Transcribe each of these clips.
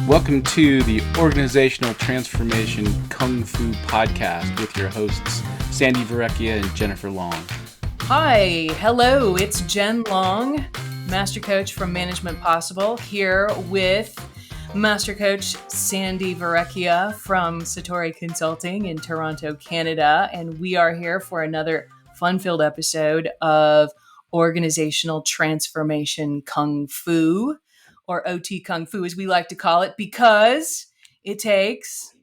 Welcome to the Organizational Transformation Kung Fu Podcast with your hosts, Sandi and Jennifer Long. Hi, hello, it's Jen Long, Master Coach from Management Possible, here with Master Coach Sandi from Satori Consulting in Toronto, Canada. And we are here for another fun-filled episode of Organizational Transformation Kung Fu, or OT Kung Fu as we like to call it, because it takes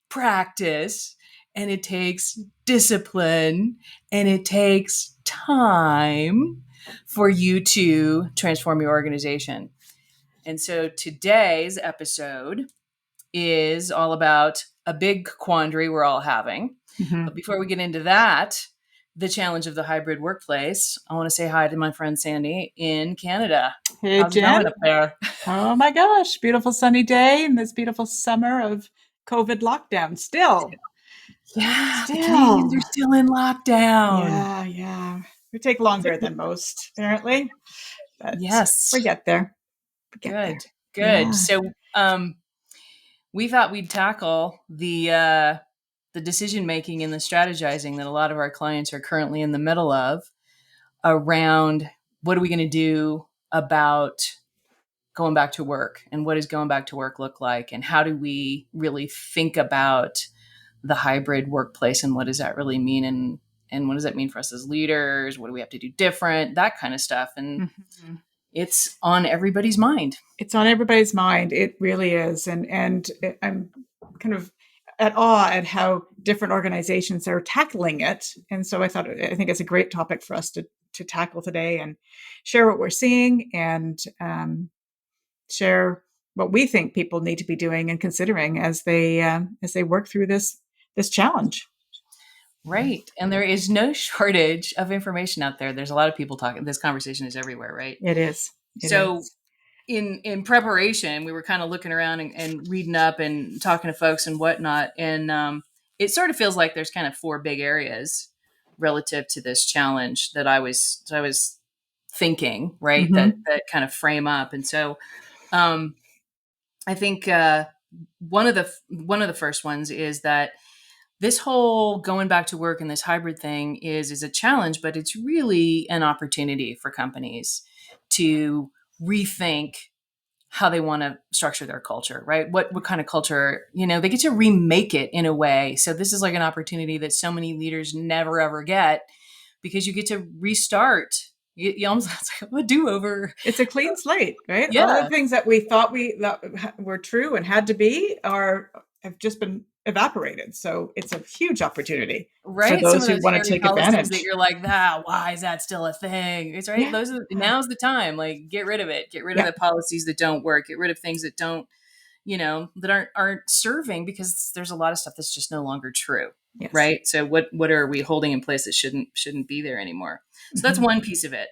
practice and it takes discipline and it takes time for you to transform your organization. And so today's episode is all about a big quandary we're all having. Mm-hmm. But before we get into that, the challenge of the hybrid workplace, I want to say hi to my friend Sandi in Canada. Hey, how's Jen. it going up there? Oh my gosh, beautiful sunny day in this beautiful summer of COVID lockdown. Still. Canadians are still in lockdown. Yeah. We take longer than most, apparently. But yes, we get there. Good. Yeah. So, we thought we'd tackle the decision making and the strategizing that a lot of our clients are currently in the middle of around what are we going to do about going back to work, and what does going back to work look like, and how do we really think about the hybrid workplace, and what does that really mean, and what does that mean for us as leaders? What do we have to do different? That kind of stuff. And it's on everybody's mind. It's on everybody's mind. It really is. And I'm kind of at awe at how different organizations are tackling it. And so I think it's a great topic for us to tackle today and share what we're seeing and share what we think people need to be doing and considering as they work through this challenge. Right. And there is no shortage of information out there. There's a lot of people talking. This conversation is everywhere, right? It is. In preparation, we were kind of looking around and reading up and talking to folks and whatnot. And it sort of feels like there's kind of four big areas relative to this challenge that I was thinking, right? Mm-hmm. That kind of frame up. And so I think one of the first ones is that this whole going back to work and this hybrid thing is a challenge, but it's really an opportunity for companies to rethink how they want to structure their culture, right? What kind of culture, they get to remake it in a way. So this is like an opportunity that so many leaders never, ever get, because you get to restart. You almost, it's like a do-over. It's a clean slate, right? Yeah. All the things that we thought that were true and had to be have just been evaporated. So it's a huge opportunity, right? For those who want to take advantage. That you're like, why is that still a thing? It's right. Yeah. Now's the time. Like, get rid of it. Get rid of the policies that don't work. Get rid of things that don't, that aren't serving, because there's a lot of stuff that's just no longer true. Yes. Right. So what are we holding in place that shouldn't be there anymore? So that's one piece of it.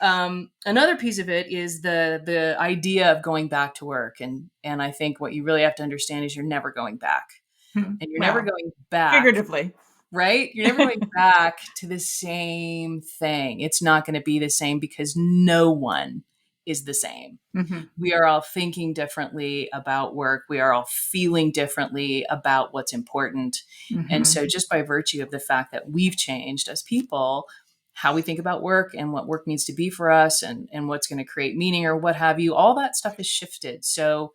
Another piece of it is the idea of going back to work. And I think what you really have to understand is you're never going back. And you're never going back. Figuratively. Right? You're never going back to the same thing. It's not going to be the same, because no one is the same. Mm-hmm. We are all thinking differently about work. We are all feeling differently about what's important. Mm-hmm. And so just by virtue of the fact that we've changed as people, how we think about work and what work needs to be for us and what's going to create meaning or what have you, all that stuff is shifted. So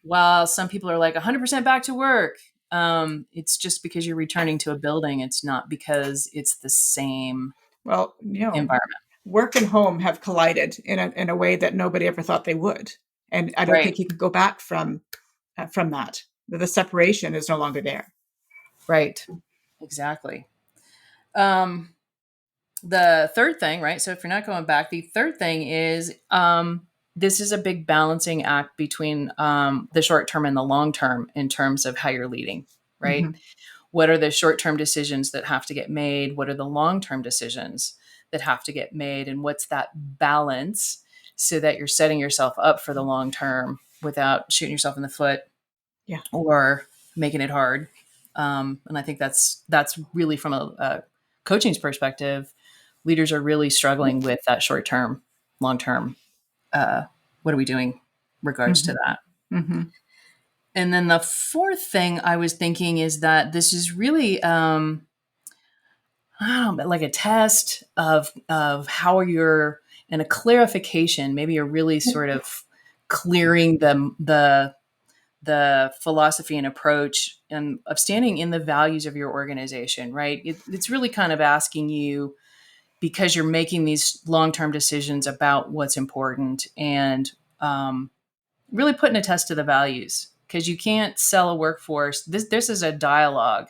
while some people are like 100% back to work, it's just because you're returning to a building. It's not because it's the same environment. Work and home have collided in a way that nobody ever thought they would. And I don't think you can go back from that. The separation is no longer there. Right. Exactly. The third thing, right? So if you're not going back, the third thing is this is a big balancing act between the short term and the long term in terms of how you're leading, right? Mm-hmm. What are the short-term decisions that have to get made? What are the long-term decisions that have to get made? And what's that balance so that you're setting yourself up for the long term without shooting yourself in the foot or making it hard? And I think that's really from a coaching's perspective, leaders are really struggling with that short-term, long-term. What are we doing in regards to that? Mm-hmm. And then the fourth thing I was thinking is that this is really I don't know, like a test of how you're, and a clarification. Maybe you're really sort of clearing the philosophy and approach and of standing in the values of your organization, right? It's really kind of asking you, because you're making these long-term decisions about what's important, and really putting a test to the values, because you can't sell a workforce. This is a dialogue.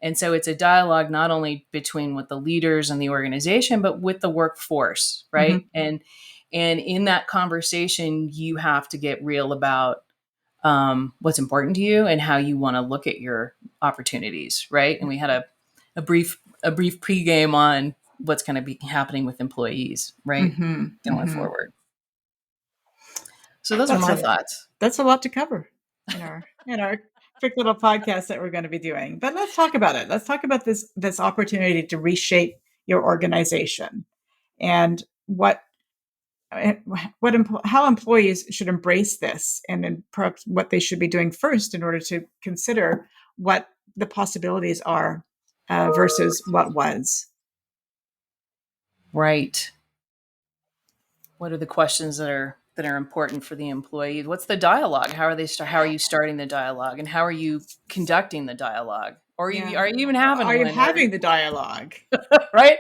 And so it's a dialogue not only between with the leaders and the organization, but with the workforce, right? Mm-hmm. And in that conversation, you have to get real about what's important to you and how you want to look at your opportunities, right? And we had a brief pregame on what's going to be happening with employees, right, Mm-hmm. going Mm-hmm. forward. So those are That's my a thoughts. that's a lot to cover in our quick little podcast that we're going to be doing. But let's talk about it. Let's talk about this opportunity to reshape your organization, and how employees should embrace this, and then perhaps what they should be doing first in order to consider what the possibilities are versus what was. Right. What are the questions that are important for the employee? What's the dialogue? How are you starting the dialogue, and how are you conducting the dialogue? Or Yeah. are you even having Are you one? Or having the dialogue? right?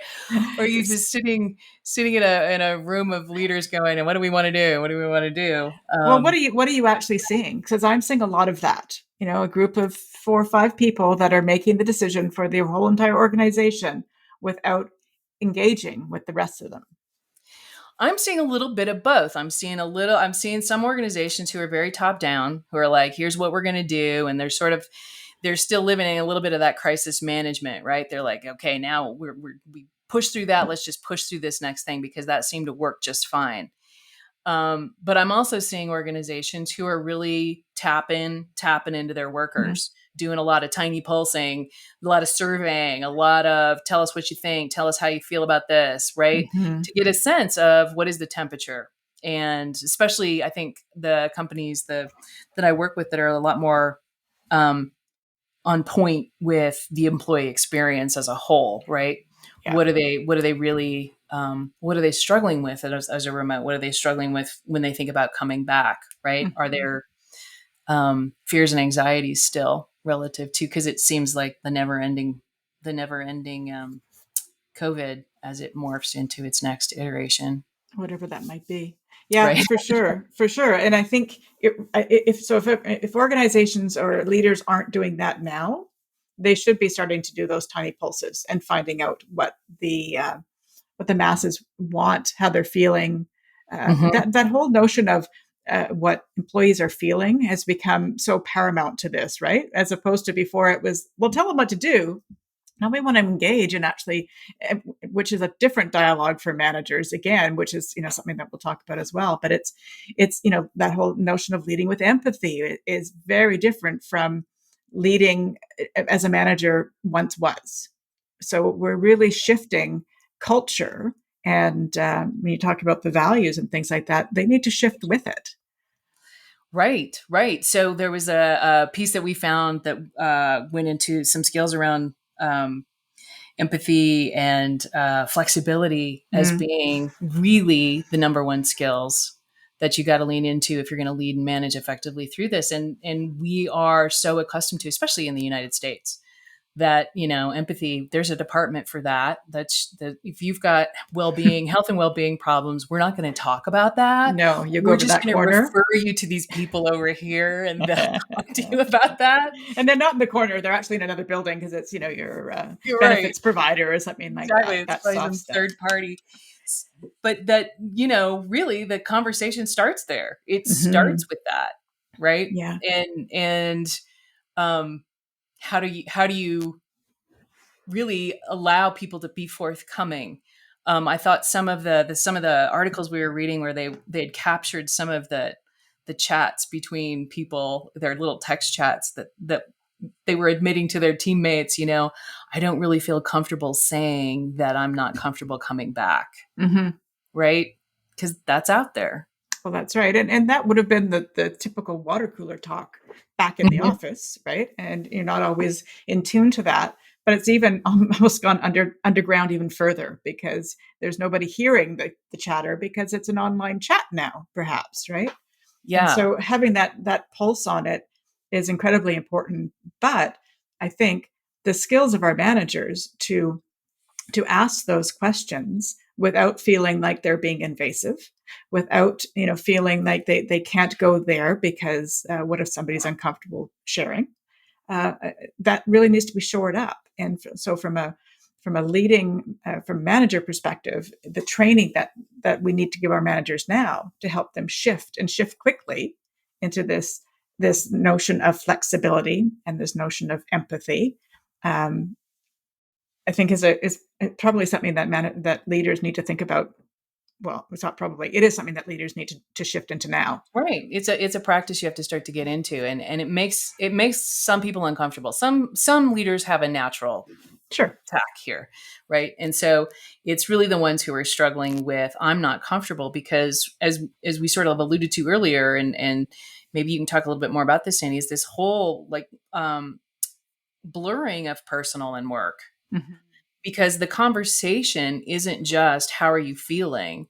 Or are you just sitting in a room of leaders going, and what do we want to do? What do we want to do? Well, what are you actually seeing? Because I'm seeing a lot of that. A group of 4 or 5 people that are making the decision for the whole entire organization without engaging with the rest of them. I'm seeing a little bit of both. I'm seeing some organizations who are very top down, who are like, here's what we're going to do. And they're still living in a little bit of that crisis management, right? They're like, okay, now we push through that. Let's just push through this next thing, because that seemed to work just fine. But I'm also seeing organizations who are really tapping into their Mm-hmm. workers, doing a lot of tiny pulsing, a lot of surveying, a lot of tell us what you think, tell us how you feel about this, right? Mm-hmm. To get a sense of what is the temperature. And especially, I think the companies that I work with that are a lot more um, on point with the employee experience as a whole, right? Yeah. What are they struggling with as a remote? What are they struggling with when they think about coming back, right? Are Mm-hmm. there fears and anxieties still relative to, because it seems like the never ending COVID as it morphs into its next iteration, Whatever that might be. Yeah, right? for sure, for sure. And I think if organizations or leaders aren't doing that now, they should be starting to do those tiny pulses and finding out what the masses want, how they're feeling. Hmm. That whole notion of what employees are feeling has become so paramount to this, right? As opposed to before, it was, well, tell them what to do. Now we want to engage and actually, which is a different dialogue for managers again, which is something that we'll talk about as well. But it's that whole notion of leading with empathy is very different from leading as a manager once was. So we're really shifting culture, and when you talk about the values and things like that, they need to shift with it. Right, right. So there was a piece that we found that went into some skills around empathy and flexibility as Mm. being really the number one skills that you got to lean into if you're going to lead and manage effectively through this. And we are so accustomed to, especially in the United States, that empathy, there's a department for that if you've got health and well-being problems, we're not going to talk about that. No, you go We're over just that going to corner. refer you to these people over here, and they'll talk to you about that. And they're not in the corner, they're actually in another building because it's your You're right. benefits provider or something like Exactly. that. It's That probably soft some stuff. third party. But that, really the conversation starts there. It Hmm. starts with that, right? Yeah. And um how do you really allow people to be forthcoming? I thought some of the articles we were reading, where they had captured some of the chats between people, their little text chats that they were admitting to their teammates, I don't really feel comfortable saying that I'm not comfortable coming back, Hmm. right? Because that's out there. Well, that's right. And that would have been the typical water cooler talk back in the Mhm. office, right? And you're not always in tune to that. But it's even almost gone underground even further because there's nobody hearing the chatter because it's an online chat now, perhaps, right? And Yeah. so having that pulse on it is incredibly important. But I think the skills of our managers to ask those questions without feeling like they're being invasive, without feeling like they can't go there because what if somebody's uncomfortable sharing? uh, that really needs to be shored up. And so from a leading from manager perspective, the training that we need to give our managers now to help them shift quickly into this notion of flexibility and this notion of empathy, um, I think is probably something that leaders need to think about. Well, it's not probably, it is something that leaders need to shift into now. Right. It's a practice you have to start to get into, and it makes some people uncomfortable. Some leaders have a natural Sure. tack here, right? And so it's really the ones who are struggling with I'm not comfortable because as we sort of alluded to earlier, and maybe you can talk a little bit more about this, Sandy, is this whole like blurring of personal and work, Mhm. because the conversation isn't just how are you feeling.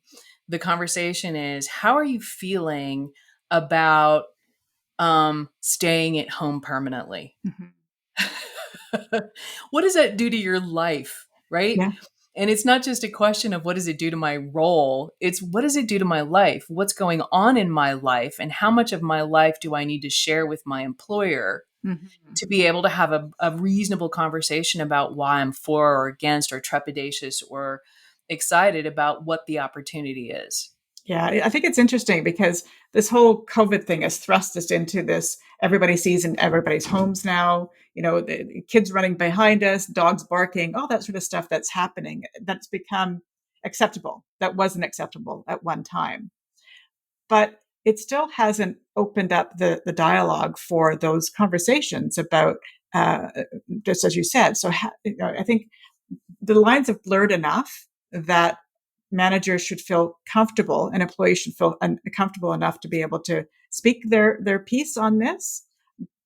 The conversation is how are you feeling about staying at home permanently. Mhm. What does that do to your life, right? Yeah. And it's not just a question of what does it do to my role, it's what does it do to my life, what's going on in my life, and how much of my life do I need to share with my employer Mhm. to be able to have a reasonable conversation about why I'm for or against or trepidatious or excited about what the opportunity is. Yeah, I think it's interesting because this whole COVID thing has thrust us into this. Everybody sees in everybody's homes now, the kids running behind us, dogs barking, all that sort of stuff that's happening. That's become acceptable. That wasn't acceptable at one time. But it still hasn't opened up the dialogue for those conversations about, uh, just as you said. So I think the lines have blurred enough that managers should feel comfortable and employees should feel comfortable enough to be able to speak their piece on this,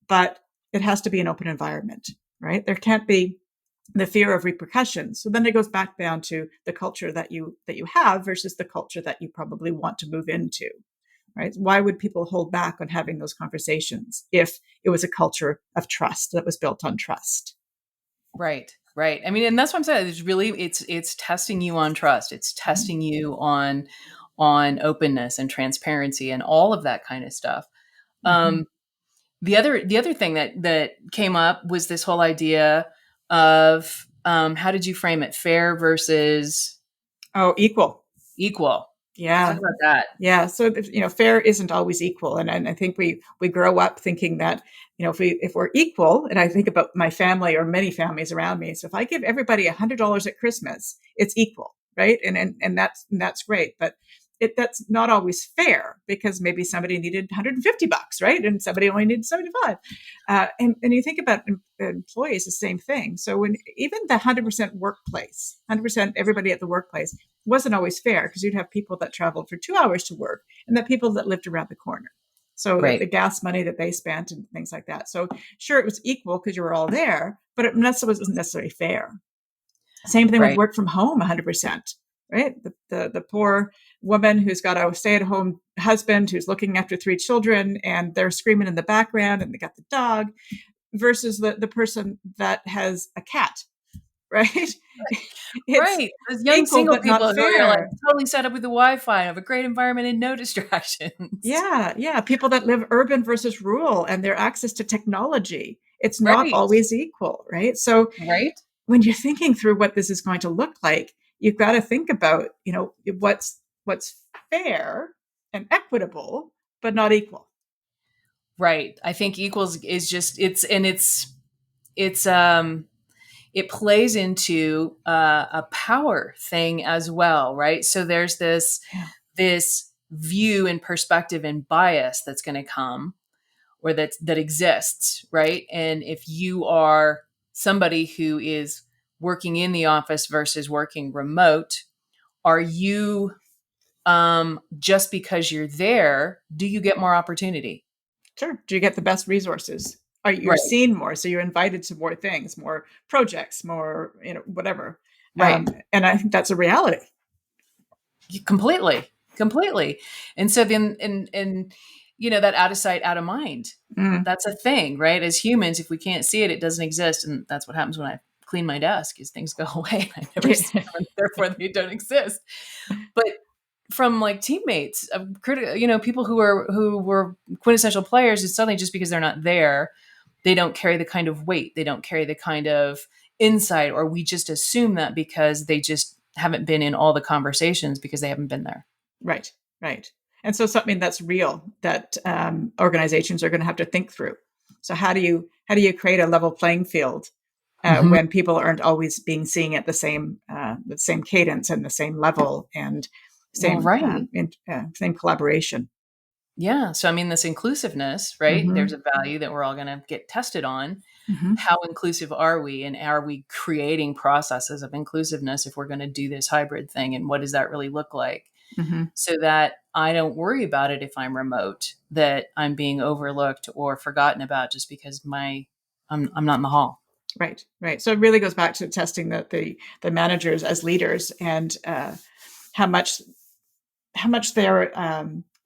but it has to be an open environment, right? There can't be the fear of repercussions. So then it goes back down to the culture that you have versus the culture that you probably want to move into, right? Why would people hold back on having those conversations if it was a culture of trust that was built on trust? Right, right. I mean, and that's what I'm saying. It's testing you on trust. It's Yeah. testing you on openness and transparency and all of that kind of stuff. Mhm. Um, the other thing that came up was this whole idea of how did you frame it? Fair versus Oh, equal. equal. Talk Yeah. about that. Yeah, so fair isn't always equal, and I think we grow up thinking that if we're equal, and I think about my family or many families around me. So if I give everybody $100 at Christmas, it's equal, right? And that's great, but that's not always fair because maybe somebody needed $150, right, and somebody only needed 75. And you think about employees, the same thing. So when even the 100% workplace, 100% everybody at the workplace wasn't always fair because you'd have people that traveled for 2 hours to work and the people that lived around the corner. So the Right, gas money that they spent and things like that. So sure, it was equal because you were all there, but it wasn't necessarily fair. Same thing with right, work from home, 100%, right? The poor woman who's got a stay-at-home husband who's looking after three children and they're screaming in the background and they got the dog versus the person that has a cat, right? It's right. Those young equal single but not people who are like fair. totally set up with the Wi-Fi and have a great environment and no distractions. Yeah, yeah. People that live urban versus rural and their access to technology, it's not Right, always equal, right? So right, when you're thinking through what this is going to look like, you've got to think about, what's fair and equitable, but not equal. right. I think equals is just it's it plays into a power thing as well, right? So there's Yeah. this view and perspective and bias that's going to come or that exists, right? And if you are somebody who is working in the office versus working remote, are you just because you're there, do you get more opportunity? Sure. Do you get the best resources? Are you're Right. seen more, so you're invited to more things, more projects, more, whatever. Right. And I think that's a reality. Completely. And so then, and that out of sight, out of mind, Mm. that's a thing, right? As humans, if we can't see it, it doesn't exist. And that's what happens when I clean my desk is things go away. I never see them, and therefore they don't exist. But from like teammates, people who were quintessential players, it's suddenly just because they're not there, they don't carry the kind of weight, they don't carry the kind of insight, or we just assume that because they just haven't been in all the conversations because they haven't been there. Right, right. And so something that's real that organizations are going to have to think through. So how do you create a level playing field Mhm. when people aren't always being seen at the same cadence and the same level and Well, same right. same collaboration? Yeah. So, I mean, this inclusiveness, right? There's Hmm. a value that we're all going to get tested on. Hmm. How inclusive are we? And are we creating processes of inclusiveness if we're going to do this hybrid thing? And what does that really look like? Hmm. So that I don't worry about it if I'm remote, that I'm being overlooked or forgotten about just because I'm not in the hall. Right, right. So it really goes back to testing the managers as leaders and how much how much they're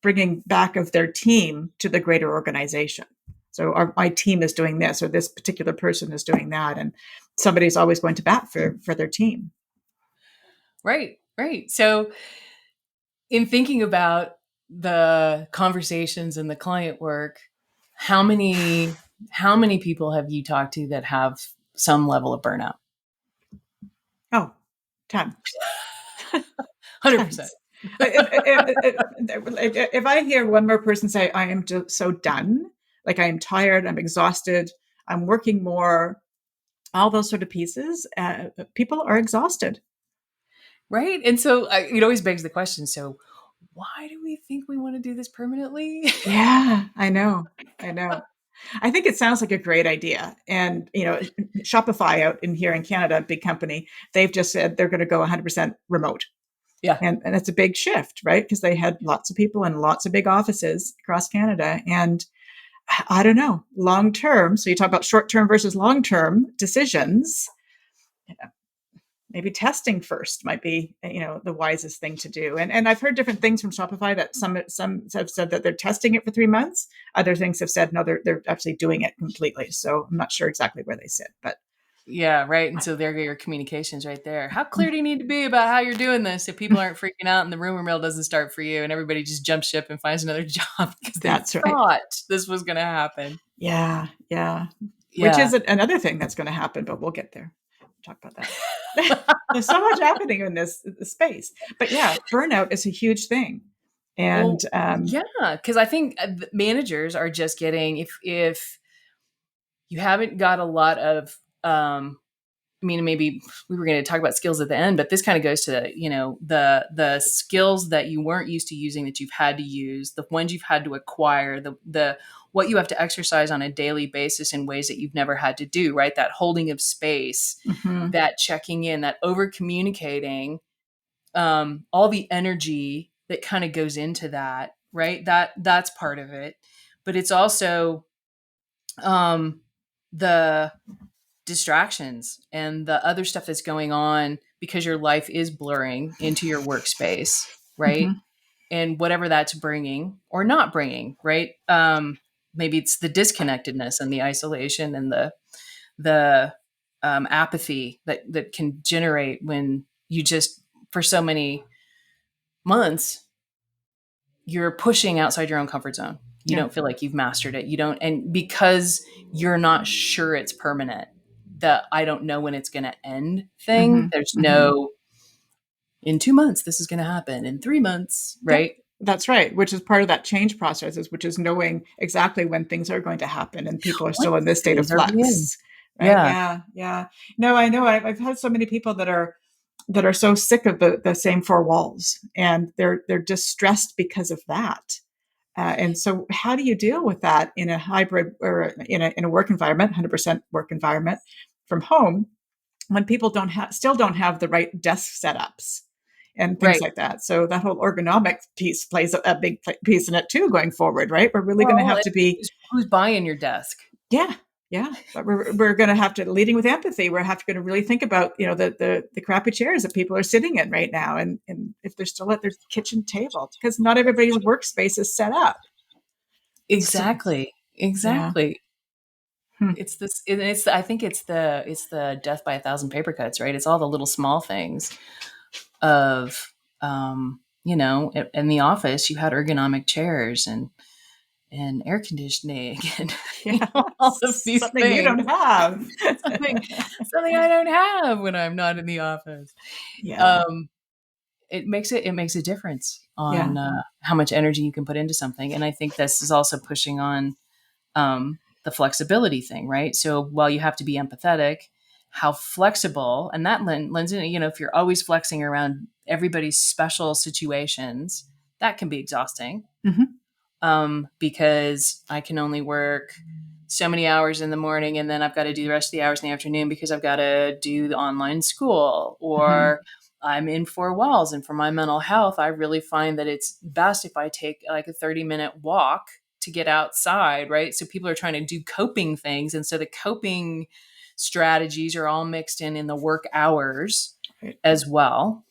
bringing back of their team to the greater organization. So my team is doing this, or this particular person is doing that, and somebody's always going to bat for their team. Right. So in thinking about the conversations and the client work, how many how many people have you talked to that have some level of burnout? Oh, tons, 100%. tons. If I hear one more person say, "I am just so done," like I am tired, I'm exhausted, I'm working more, all those sort of pieces, people are exhausted. Right? And so it always begs the question, so why do we think we want to do this permanently? Yeah, I know. I know. I think it sounds like a great idea. And, Shopify out in here in Canada, big company, they've just said they're going to go 100% remote. Yeah. And it's a big shift, right? Because they had lots of people in lots of big offices across Canada. And I don't know, long term. So you talk about short term versus long term decisions. Maybe testing first might be, the wisest thing to do. And I've heard different things from Shopify that some have said that they're testing it for 3 months. Other things have said no, they're actually doing it completely. So I'm not sure exactly where they sit, but Yeah, right. And so there go your communications right there. How clear do you need to be about how you're doing this if people aren't freaking out and the rumor mill doesn't start for you and everybody just jumps ship and finds another job because they that's right. thought this was going to happen? Yeah, yeah. Which Yeah. is another thing that's going to happen, but we'll get there. Talk about that. There's so much happening in this space, but yeah, burnout is a huge thing, and Well, yeah, because I think managers are just getting if you haven't got a lot of I mean, maybe we were going to talk about skills at the end, but this kind of goes to, the skills that you weren't used to using that you've had to use, the ones you've had to acquire, the what you have to exercise on a daily basis in ways that you've never had to do, right? That holding of space, mhm, that checking in, that over communicating, all the energy that kind of goes into that, right? That's part of it. But it's also um the distractions and the other stuff that's going on because your life is blurring into your workspace, right? mhm, And whatever that's bringing or not bringing, right? Maybe it's the disconnectedness and the isolation and the apathy that can generate when you just for so many months you're pushing outside your own comfort zone. You yeah, don't feel like you've mastered it. You don't, and because you're not sure it's permanent, the I don't know when it's going to end thing, mhm, there's mhm. no, in 2 months, this is going to happen, in 3 months, Yep, right? that's right. Which is part of that change process, which is knowing exactly when things are going to happen, and people are What still in this state of phase are we in? flux, right? Yeah. Yeah, yeah. No, I know. I've had so many people that are so sick of the same four walls, and they're distressed because of that. And so, how do you deal with that in a hybrid or in a work environment, 100% work environment from home, when people don't have still don't have the right desk setups, and things Right. like that. So that whole ergonomic piece plays a big piece in it too going forward, right? We're really going to Well, have to be, who's buying your desk? yeah, yeah. But we're going to have to, leading with empathy, we're going to really think about, the crappy chairs that people are sitting in right now, and if they're still at their kitchen table, because not everybody's workspace is set up. So, Exactly. yeah. Exactly. Hmm. It's this. It's. I think it's the death by a thousand paper cuts. Right. It's all the little small things of, in the office you had ergonomic chairs and air conditioning and Yeah. all of these Something you things. don't have. something something I don't have when I'm not in the office. Yeah. Um, it makes a difference Yeah. on how much energy you can put into something, and I think this is also pushing on the flexibility thing, right? So while you have to be empathetic, how flexible, and that lends in, if you're always flexing around everybody's special situations, that can be exhausting, Hmm. because I can only work so many hours in the morning and then I've got to do the rest of the hours in the afternoon because I've got to do the online school, Hmm. or I'm in four walls. And for my mental health, I really find that it's best if I take like a 30-minute walk to get outside, right? So people are trying to do coping things. And so the coping strategies are all mixed in the work hours Right. as well,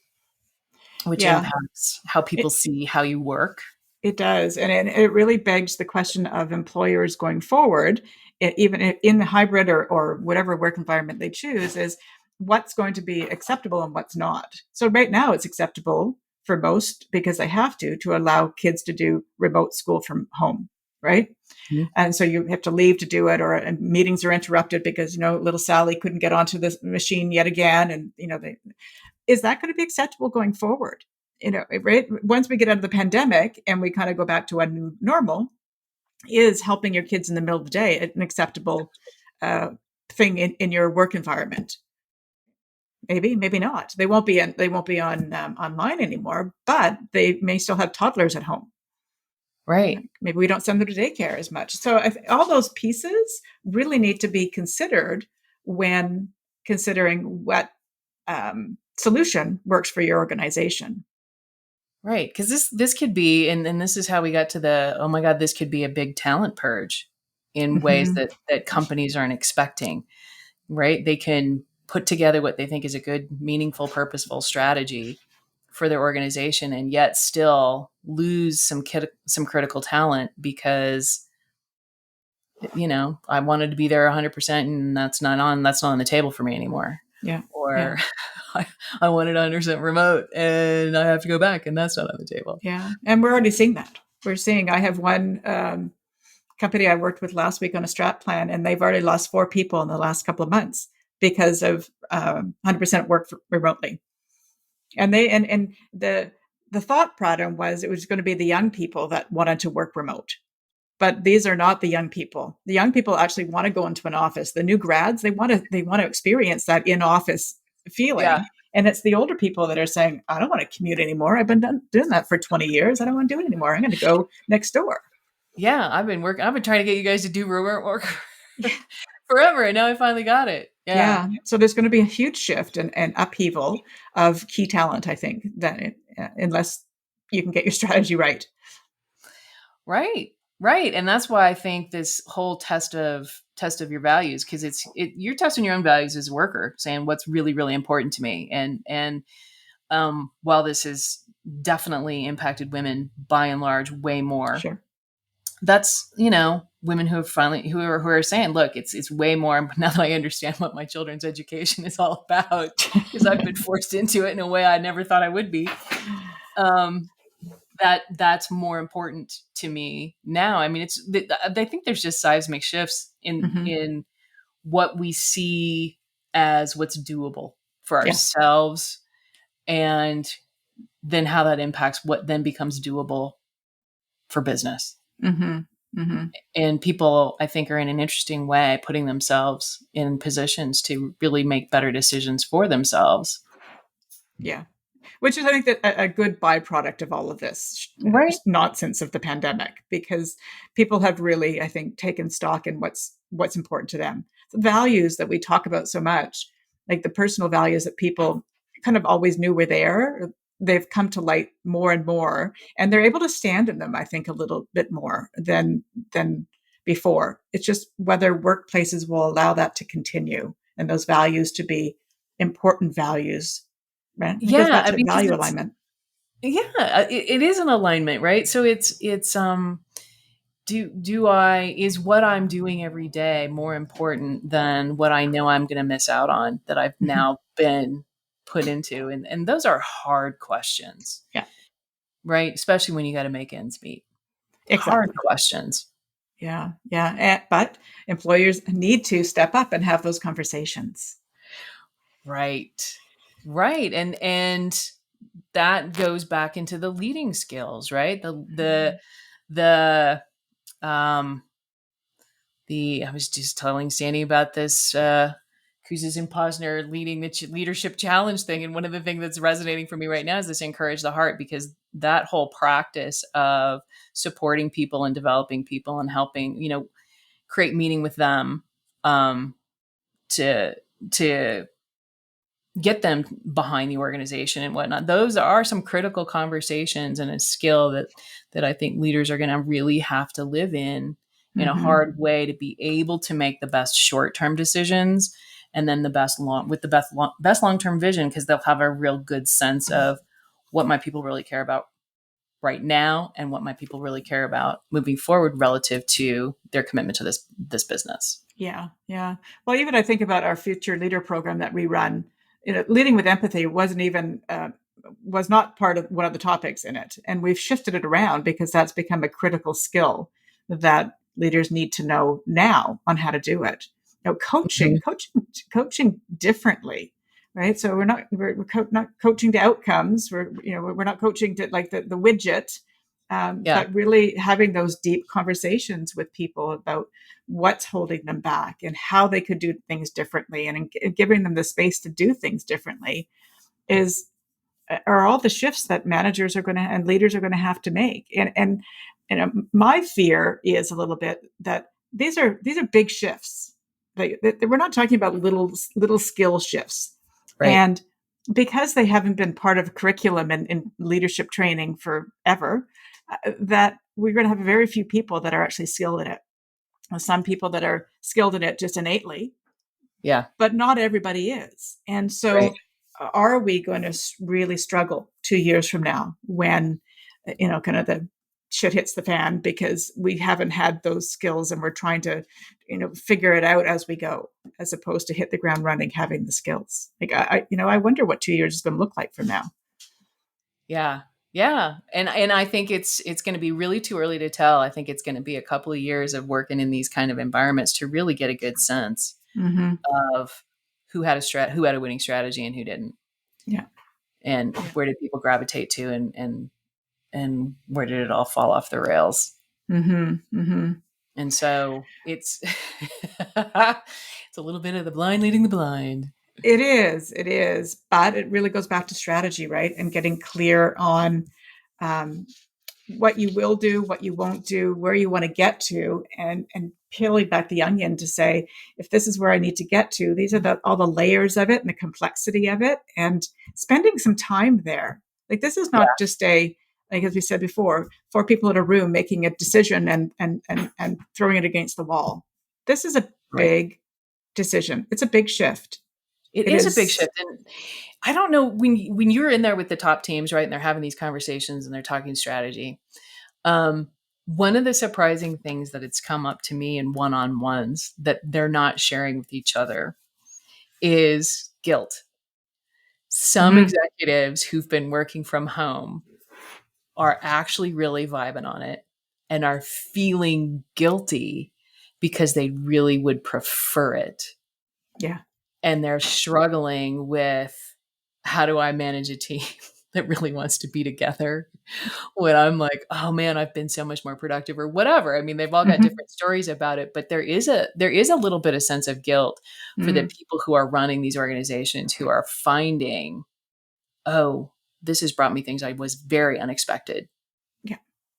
which Yeah. impacts how people It, see how you work. it does. And it really begs the question of employers going forward, even in the hybrid or whatever work environment they choose, is what's going to be acceptable and what's not. So right now it's acceptable for most because they have to allow kids to do remote school from home, right? Mhm. And so you have to leave to do it, or and meetings are interrupted because little Sally couldn't get onto this machine yet again, and is that going to be acceptable going forward? Right? Once we get out of the pandemic and we kind of go back to a new normal, is helping your kids in the middle of the day an acceptable uh, thing in your work environment? Maybe, maybe not. They won't be on online anymore, but they may still have toddlers at home. Right. Maybe we don't send them to daycare as much. So all those pieces really need to be considered when considering what solution works for your organization. Right. Because this could be, and this is how we got to the, oh my God, this could be a big talent purge in ways Hmm. that companies aren't expecting, right? They can put together what they think is a good, meaningful, purposeful strategy for their organization and yet still lose some critical talent because, I wanted to be there 100% and that's not on the table for me anymore. Yeah, yeah, Or I, I wanted 100% remote and I have to go back and that's not on the table. yeah. And we're already seeing that. We're seeing. I have one company I worked with last week on a strat plan, and they've already lost 4 people in the last couple of months because of 100% work remotely. And the thought pattern was it was going to be the young people that wanted to work remote. But these are not the young people. The young people actually want to go into an office. The new grads, they want to experience that in office Yeah. feeling. And it's the older people that are saying, I don't want to commute anymore. I've been doing that for 20 years. I don't want to do it anymore. I'm going to go next door. Yeah. I've been trying to get you guys to do remote work forever. And now I finally got it. Yeah. Yeah. So there's going to be a huge shift and upheaval of key talent, I think, unless you can get your strategy right. Right. Right. And that's why I think this whole test of your values, because you're testing your own values as a worker, saying what's really, really important to me. And while this has definitely impacted women by and large way more, Sure. that's, women who are saying, look, it's way more. Now that I understand what my children's education is all about, because I've been forced into it in a way I never thought I would be. Um, that's more important to me now. I mean, I think there's just seismic shifts in Hmm. in what we see as what's doable for Yeah. ourselves, and then how that impacts what then becomes doable for business. Hmm. Hmm. And people, I think, are in an interesting way putting themselves in positions to really make better decisions for themselves. Yeah. Which is, I think, that a good byproduct of all of this Right. nonsense of the pandemic, because people have really, I think, taken stock in what's important to them. The values that we talk about so much, like the personal values that people kind of always knew were there, they've come to light more and more, and they're able to stand in them, I think, a little bit more than before. It's just whether workplaces will allow that to continue and those values to be important values. Right? It goes Yeah, back I to mean, because value it's alignment. it is an alignment, right? So it's do I is what I'm doing every day more important than what I know I'm going to miss out on that I've Mhm. now been put into? And those are hard questions, Yeah, right? Especially when you got to make ends meet. Hard exactly. questions. Yeah, yeah. But employers need to step up and have those conversations. Right. Right. And that goes back into the leading skills, right? The um I was just telling Sandy about this Kuzes and Posner leading the leadership challenge thing, and one of the things that's resonating for me right now is this encourage the heart, because that whole practice of supporting people and developing people and helping create meaning with them, um, to to get them behind the organization and whatnot. Those are some critical conversations and a skill that I think leaders are going to really have to live in a Hmm. hard way to be able to make the best short-term decisions, and then the best long-term vision, because they'll have a real good sense of what my people really care about right now and what my people really care about moving forward relative to their commitment to this business. Yeah, yeah. Well, even I think about our future leader program that we run. Leading with empathy was not part of one of the topics in it, and we've shifted it around because that's become a critical skill that leaders need to know now on how to do it. Mhm. Coaching differently, right? So we're not coaching to outcomes. We're not coaching to like the widget, Yeah. but really having those deep conversations with people about what's holding them back and how they could do things differently, and giving them the space to do things differently is are all the shifts that managers are going to and leaders are going to have to make. My fear is a little bit that these are big shifts. We're not talking about little skill shifts, Right. and because they haven't been part of curriculum and leadership training forever, that we're going to have very few people that are actually skilled in it. Some people that are skilled in it just innately, Yeah. but not everybody is. And Right. so, are we going to really struggle 2 years from now when, kind of the shit hits the fan because we haven't had those skills and we're trying to, figure it out as we go, as opposed to hit the ground running, having the skills? Like, I wonder what 2 years is going to look like from now. Yeah. Yeah. And I think it's going to be really too early to tell. I think it's going to be a couple of years of working in these kind of environments to really get a good sense Hmm. of who had a winning strategy and who didn't. Yeah. And Yeah. where did people gravitate to, and where did it all fall off the rails? Hmm. Hmm. And so it's it's a little bit of the blind leading the blind. It is, but it really goes back to strategy, right? And getting clear on um, what you will do, what you won't do, where you want to get to, and peeling back the onion to say, if this is where I need to get to, these are all the layers of it and the complexity of it, and spending some time there. Like this is Yeah. not just like as we said before, four people in a room making a decision and throwing it against the wall. This is a Right. big decision. It's a big shift. It It is a big is. shift. And I don't know, when you're in there with the top teams, right, and they're having these conversations and they're talking strategy. Um, One of the surprising things that it's come up to me in one-on-ones that they're not sharing with each other is guilt. Some Mhm. executives who've been working from home are actually really vibing on it and are feeling guilty because they really would prefer it. Yeah. And they're struggling with, how do I manage a team that really wants to be together when I'm like, oh man, I've been so much more productive or whatever. I mean, they've all got Mhm. different stories about it, but there is a little bit of sense of guilt for the Mm. people who are running these organizations who are finding, oh, this has brought me things I was very unexpected. Yeah.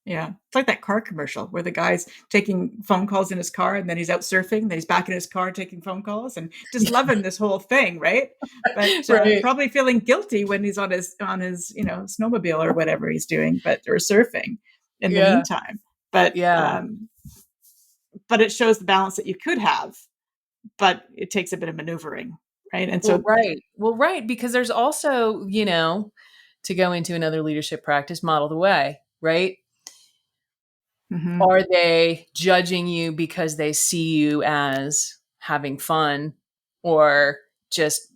Yeah. It's like that car commercial where the guy's taking phone calls in his car and then he's out surfing, then he's back in his car taking phone calls and just loving this whole thing, right? But Right. probably feeling guilty when he's on his snowmobile or whatever he's doing, or surfing in the Yeah. meantime. But Yeah. but it shows the balance that you could have, but it takes a bit of maneuvering, right? And Well, so right. Well, right. Because there's also, to go into another leadership practice, model the way, right? mhm, Are they judging you because they see you as having fun or just,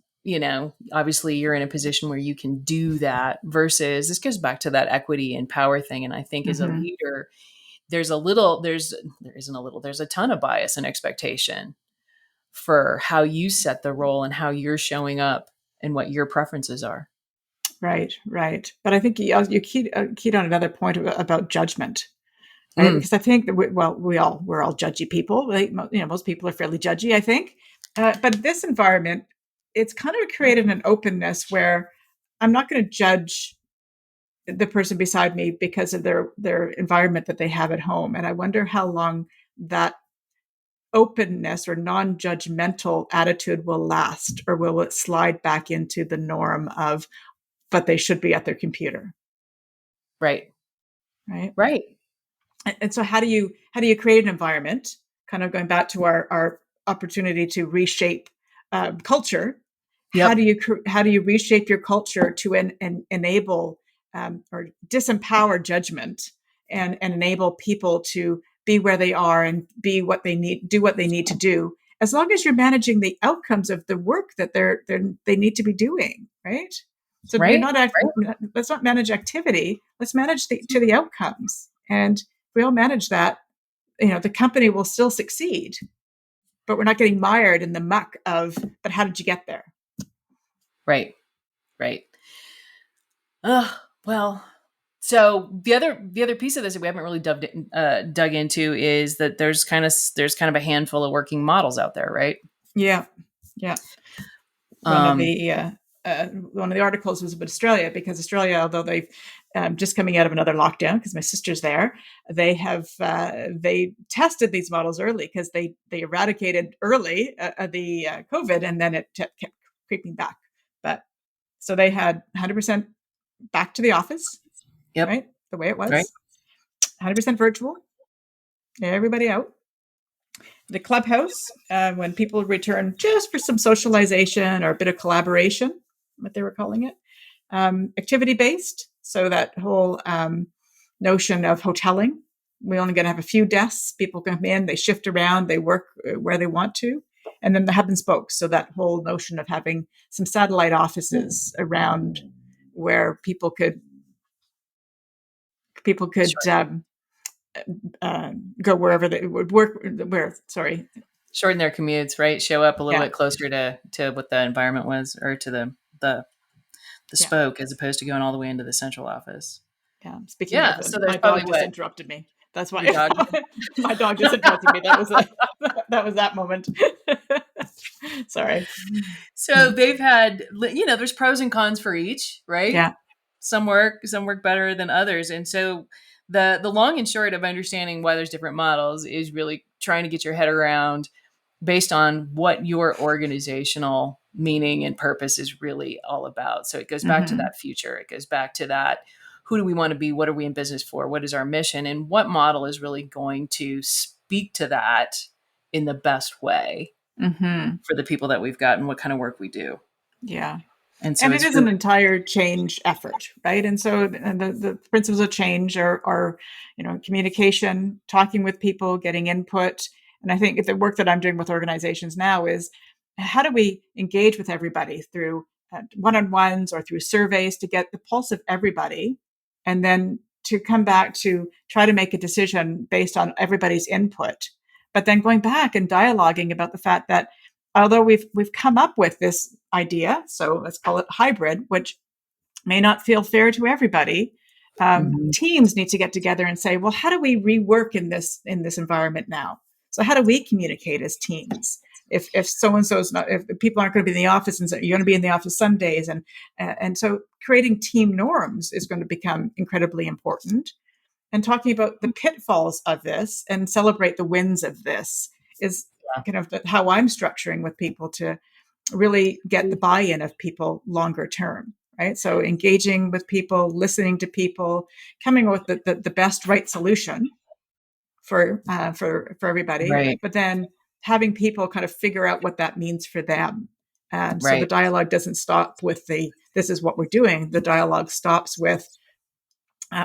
obviously you're in a position where you can do that versus this goes back to that equity and power thing. And I think as a mhm, leader, there's a ton of bias and expectation for how you set the role and how you're showing up and what your preferences are. right, right. But I think you keyed on another point about judgment, right? Mm, Because I think that we're all judgy people. Right? Most people are fairly judgy, I think. But this environment, it's kind of created an openness where I'm not going to judge the person beside me because of their environment that they have at home. And I wonder how long that openness or non-judgmental attitude will last, or will it slide back into the norm of, but they should be at their computer, right. right? Right. And so how do you create an environment, kind of going back to our opportunity to reshape culture? how do Yep. you how do you reshape your culture to enable or disempower judgment, and enable people to be where they are and be what they need, do what they need to do, as long as you're managing the outcomes of the work that they need to be doing, right? So you're Right. not let's not manage activity, let's manage the outcomes. And if we all manage that, the company will still succeed, but we're not getting mired in the muck of, but how did you get there? Right. Right. Well, so the other piece of this that we haven't really dug into is that there's kind of a handful of working models out there, right? Yeah, yeah. one of Um, the one of the articles was about Australia, because Australia, although they've just coming out of another lockdown, because my sister's there, they tested these models early, because they eradicated early the COVID, and then it kept creeping back. But so they had 100% back to the office, yep. right, the way it Right. was, 100% virtual, everybody out. The clubhouse, when people return just for some socialization or a bit of collaboration, what they were calling it, activity based. So that whole notion of hoteling. We only going to have a few desks. People come in, they shift around, they work where they want to. And then the hub and spoke. So that whole notion of having some satellite offices around where people could Short, go wherever they would work. Where, sorry, shorten their commutes, right? Show up a little yeah, bit closer to what the environment was, or to the yeah. spoke, as opposed to going all the way into the central office. Yeah. Speaking Yeah. of, So there's my probably dog just what interrupted me. That's why your dog. my dog just interrupted me. That was that moment. Sorry. So they've had, there's pros and cons for each, right? Yeah. Some work better than others. And so the long and short of understanding why there's different models is really trying to get your head around, based on what your organizational meaning and purpose is really all about. So it goes back to Hmm. that future. It goes back to that, who do we want to be? What are we in business for? What is our mission? And what model is really going to speak to that in the best way Hmm. for the people that we've got and what kind of work we do. Yeah. And so And it it's is an really, entire change effort, right? And so the principles of change are communication, talking with people, getting input. And I think the work that I'm doing with organizations now is, how do we engage with everybody through one-on-ones or through surveys to get the pulse of everybody, and then to come back to try to make a decision based on everybody's input, but then going back and dialoguing about the fact that although we've come up with this idea, so let's call it hybrid, which may not feel fair to everybody. Mhm. Teams need to get together and say, well, how do we rework in this environment now? So how do we communicate as teams? If so and so's not, if people aren't going to be in the office, and so you're going to be in the office some days, and so creating team norms is going to become incredibly important. and talking about the pitfalls of this and celebrate the wins of this is kind of how I'm structuring with people to really get the buy-in of people longer term, right? So engaging with people, listening to people, coming up with the best right solution for everybody, Right. but then having people kind of figure out what that means for them. So the Right. dialogue doesn't stop with this is what we're doing. The dialogue stops with,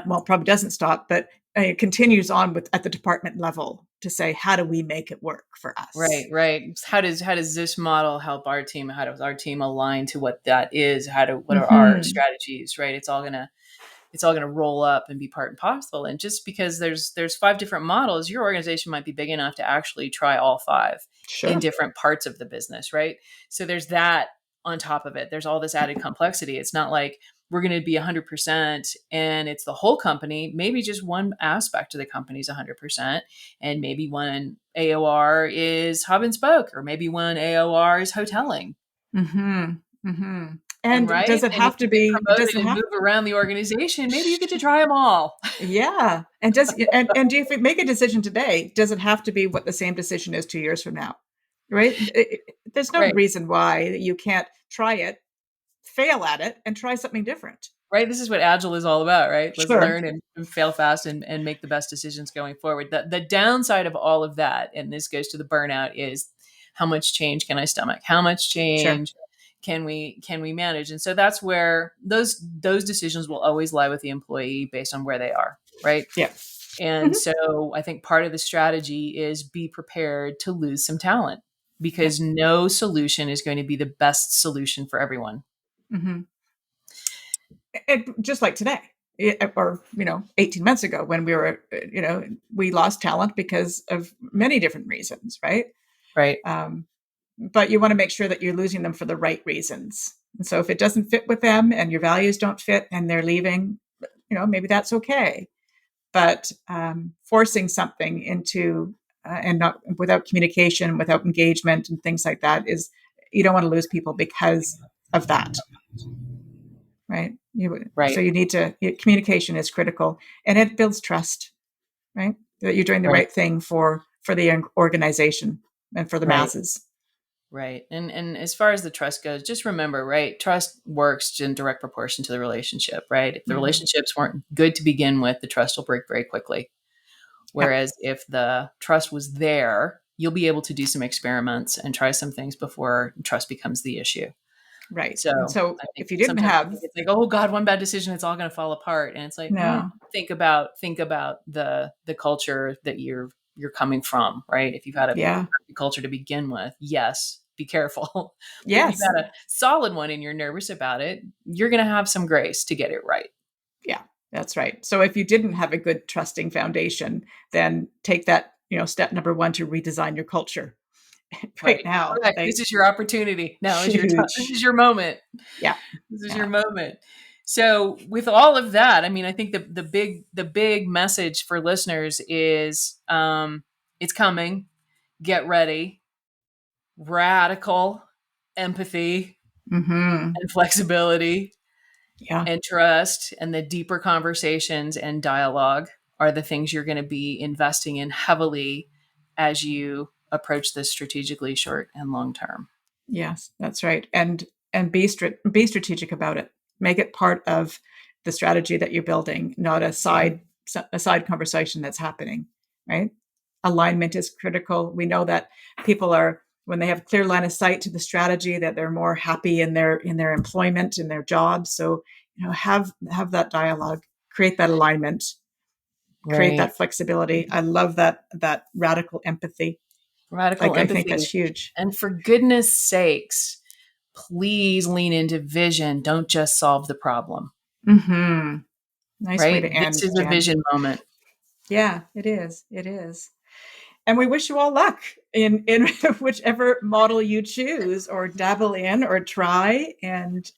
well, probably doesn't stop, but it continues on with at the department level to say, how do we make it work for us? Right. How does this model help our team? How does our team align to what that is? What are our Mm-hmm. strategies? Right. It's all gonna roll up and be part and parcel. And just because there's 5 different models, your organization might be big enough to actually try all 5 in Sure. different parts of the business, right? So there's that on top of it. There's all this added complexity. It's not like we're going to be 100% and it's the whole company. Maybe just one aspect of the company is 100%, and maybe one AOR is hub and spoke, or maybe one AOR is hoteling. Mm-hmm. Mm-hmm. And And right, does it and if have to you get be? promoted Does it and have? move around the organization, maybe you get to try them all. Yeah. And and if we make a decision today, does it have to be what the same decision is 2 years from now? Right? There's no Right. reason why you can't try it, fail at it, and try something different. Right. This is what Agile is all about, right? Let's Sure. learn and fail fast and make the best decisions going forward. The downside of all of that, and this goes to the burnout, is how much change can I stomach? How much Sure. change can we manage? And so that's where those decisions will always lie with the employee based on where they are, right? Yeah. And so I think part of the strategy is be prepared to lose some talent, Yeah. because no solution is going to be the best solution for everyone. Mm-hmm. Just like today, or 18 months ago, when we lost talent because of many different reasons, right? Right. But you want to make sure that you're losing them for the right reasons. And so if it doesn't fit with them and your values don't fit and they're leaving, maybe that's okay. But forcing something into and not without communication, without engagement, and things like that is, you don't want to lose people because of that, right? So Right. you need to, communication is critical, and it builds trust, right? That you're doing the Right. right thing for the organization and for the Right. masses. Right. And as far as the trust goes, just remember, right? Trust works in direct proportion to the relationship, right? If the Mm-hmm. relationships weren't good to begin with, the trust will break very quickly. Yep. Whereas if the trust was there, you'll be able to do some experiments and try some things before trust becomes the issue. Right. So And so I think if you didn't sometimes have, it's like, oh God, one bad decision, it's all going to fall apart. And it's like, no, think about the culture that you're coming from, right? If you've had a yeah, culture to begin with, yes, be careful. But if you've yes, had a solid one and you're nervous about it, you're going to have some grace to get it right. yeah, that's right. So if you didn't have a good trusting foundation, then take that, step number one to redesign your culture. Right Right. now, Correct. This is your opportunity. Now is your time. This huge. is your moment. Yeah, This is your yeah. moment. So with all of that, I mean, I think the big message for listeners is it's coming. Get ready. Radical empathy Mm-hmm. and flexibility Yeah, and trust, and the deeper conversations and dialogue are the things you're going to be investing in heavily as you approach this strategically, short and long term. yes, that's right. And be strategic about it. Make it part of the strategy that you're building, not a side conversation that's happening, right? Alignment is critical. We know that people are, when they have a clear line of sight to the strategy, that they're more happy in their employment, in their jobs. So, have that dialogue, create that alignment, create Right. that flexibility. I love that radical empathy. Radical Like, I think empathy. that's huge. And for goodness sakes, please lean into vision. Don't just solve the problem, Mm-hmm. Nice way right? to This end, is a Jen. vision moment. Yeah, it is. It is. And we wish you all luck in whichever model you choose or dabble in or try. And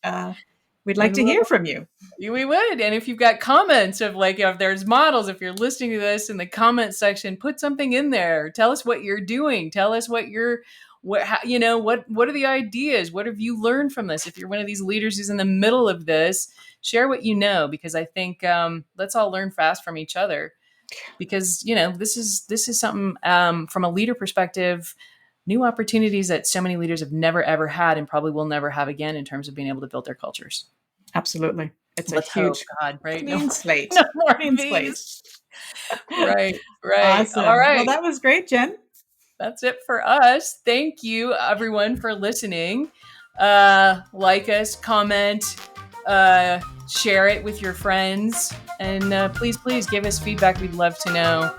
we'd like And to hear from you. we would. And if you've got comments of, like, if there's models, if you're listening to this in the comment section, put something in there. Tell us what you're doing. Tell us what are the ideas? What have you learned from this? If you're one of these leaders who's in the middle of this, share what you know, because I think let's all learn fast from each other. because this is something from a leader perspective, new opportunities that so many leaders have never ever had and probably will never have again in terms of being able to build their cultures. Absolutely. It's Let's a huge hope, God, right? clean slate. No more Clean slate. fees. Right. Awesome. All right. Well, that was great, Jen. That's it for us. Thank you, everyone, for listening. Like us, comment, share it with your friends, and please give us feedback. We'd love to know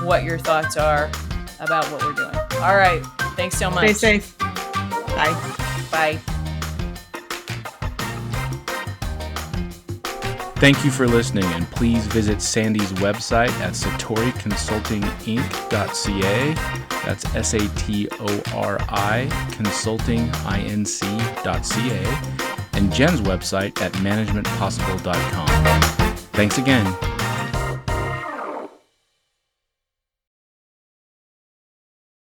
what your thoughts are about what we're doing. All right. Thanks so much. Stay safe. Bye. Bye. Thank you for listening, and please visit Sandy's website at satoriconsultinginc.ca. That's SATORI consultinginc.ca, and Jen's website at managementpossible.com. Thanks again.